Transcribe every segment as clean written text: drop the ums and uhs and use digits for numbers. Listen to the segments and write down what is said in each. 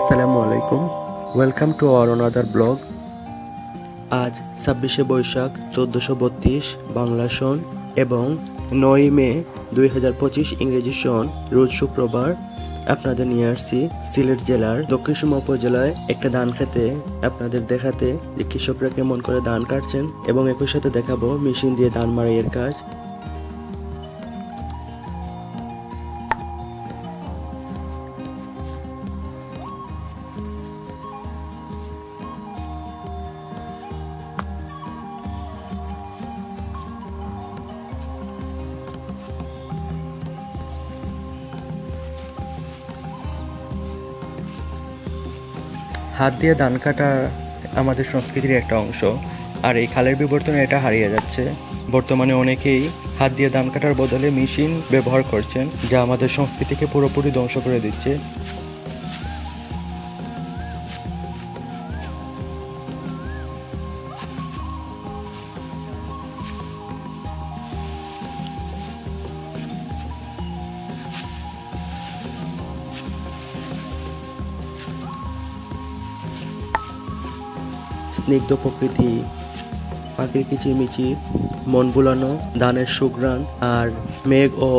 আসসালামু আলাইকুম, welcome to our অনাদার blog. আজ 26শে বৈশাখ 1432 বাংলা সন এবং 9 মে 2025 ইংরেজি সন রোজ শুক্রবার আপনাদের নিয়ে আসছি সিলেট জেলার দক্ষিণ সুরমা উপজেলায় একটা ধান খেতে আপনাদের দেখাতে যে কৃষকরা কেমন করে ধান কাটছেন এবং একই সাথে দেখাবো মেশিন দিয়ে ধান মাড়াইয়ের কাজ। হাত দিয়ে ধান কাটা আমাদের সংস্কৃতির একটা অংশ, আর এই খালের বিবর্তনে এটা হারিয়ে যাচ্ছে। বর্তমানে অনেকেই হাত দিয়ে ধান কাটার বদলে মেশিন ব্যবহার করছেন, যা আমাদের সংস্কৃতিকে পুরোপুরি ধ্বংস করে দিচ্ছে। স্নিগ্ধ প্রকৃতি, পাখির কিচিরমিচির, মন বুলানো ধানের সুঘ্রাণ আর মেঘ ও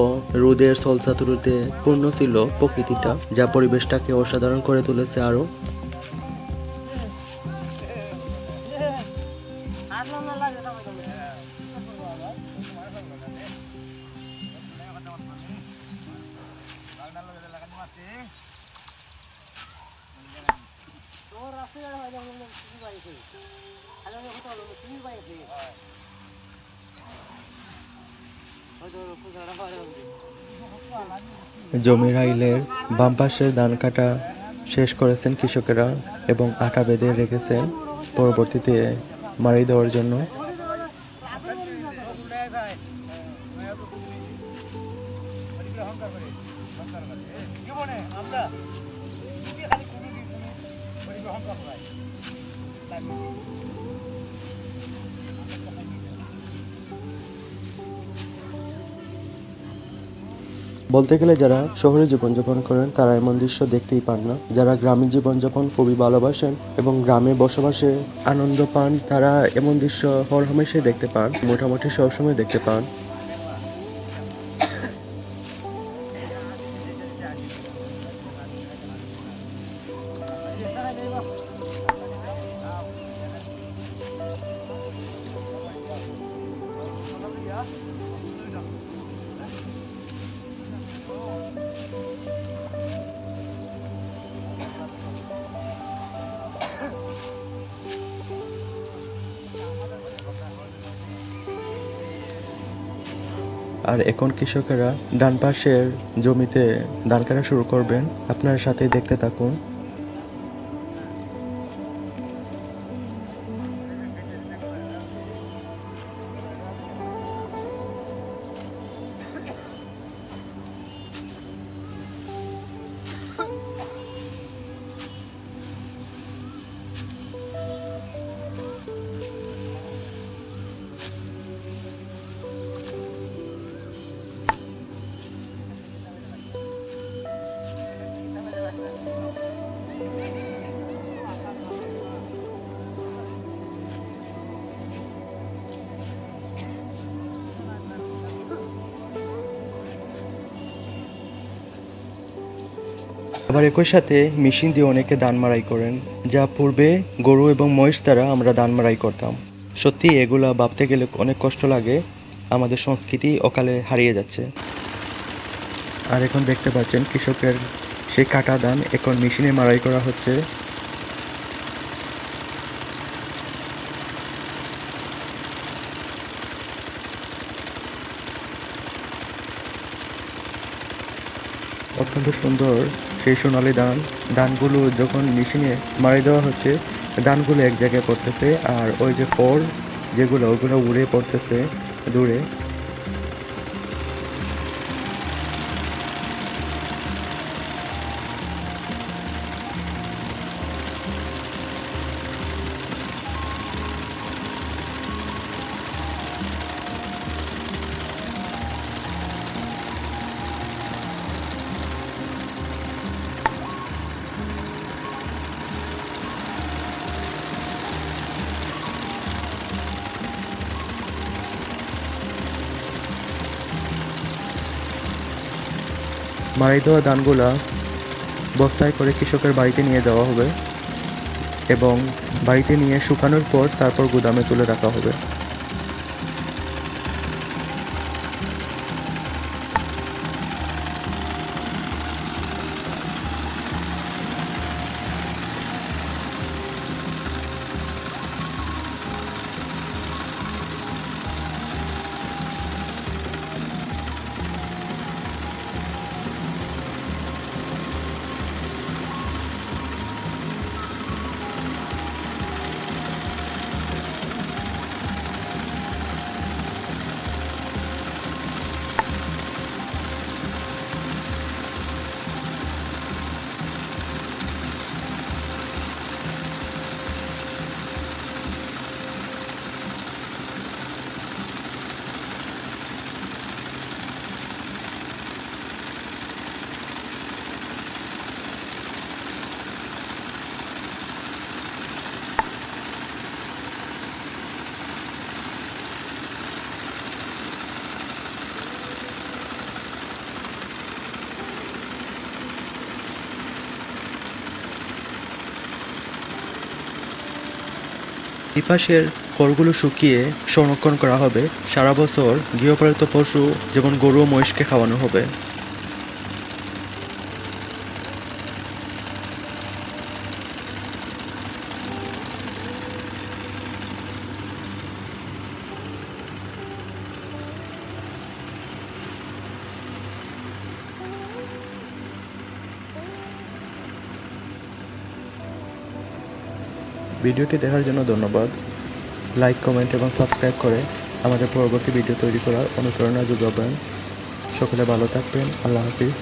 রোদের ছলচাতুরিতে পূর্ণ ছিল প্রকৃতিটা, যা পরিবেশটাকে অসাধারণ করে তুলেছে। আরো জমির আইলের বাম পাশে ধান কাটা শেষ করেছেন কৃষকেরা এবং আটা বেঁধে রেখেছেন পরবর্তীতে মাড়াই দেওয়ার জন্য। বলতে গেলে যারা শহরে জীবনযাপন করেন তারা এমন দৃশ্য দেখতেই পান না। যারা গ্রামীণ জীবনযাপন খুবই ভালোবাসেন এবং গ্রামে বসবাসে আনন্দ পান, তারা এমন দৃশ্য হরহামেশাই দেখতে পান, মোটামুটি সবসময় দেখতে পান। আর এখন কৃষকেরা ডান পাশের জমিতে ধান কাটা শুরু করবেন, আপনার সাথে দেখতে থাকুন। আবার একই সাথে মেশিন দিয়ে অনেকে ধান মাড়াই করেন, যা পূর্বে গরু এবং মহিষ দ্বারা আমরা ধান মাড়াই করতাম। সত্যি এগুলা ভাবতে গেলে অনেক কষ্ট লাগে, আমাদের সংস্কৃতি অকালে হারিয়ে যাচ্ছে। আর এখন দেখতে পাচ্ছেন কৃষকের সেই কাটা ধান এখন মেশিনে মাড়াই করা হচ্ছে। অত্যন্ত সুন্দর সেই সোনালি ধানগুলো যখন মেশিনে মাড়াই দেওয়া হচ্ছে, ধানগুলো এক জায়গায় পড়তেছে আর ওই যে ফল যেগুলো ওগুলো উড়ে পড়তেছে দূরে। মাড়াই দেওয়া ধানগুলা বস্তায় করে কৃষকের বাড়িতে নিয়ে যাওয়া হবে এবং বাড়িতে নিয়ে শুকানোর পর তারপর গুদামে তুলে রাখা হবে। এই পাশের খড়গুলো শুকিয়ে সংরক্ষণ করা হবে। সারা বছর গৃহপালিত পশু যেমন গরু ও মহিষকে খাওয়ানো হবে। ভিডিওটি দেখার জন্য ধন্যবাদ। লাইক, কমেন্ট এবং সাবস্ক্রাইব করে আমাদের পরবর্তী ভিডিও তৈরি করার অনুপ্রেরণা যোগাবেন। সকলে ভালো থাকবেন। আল্লাহ হাফিজ।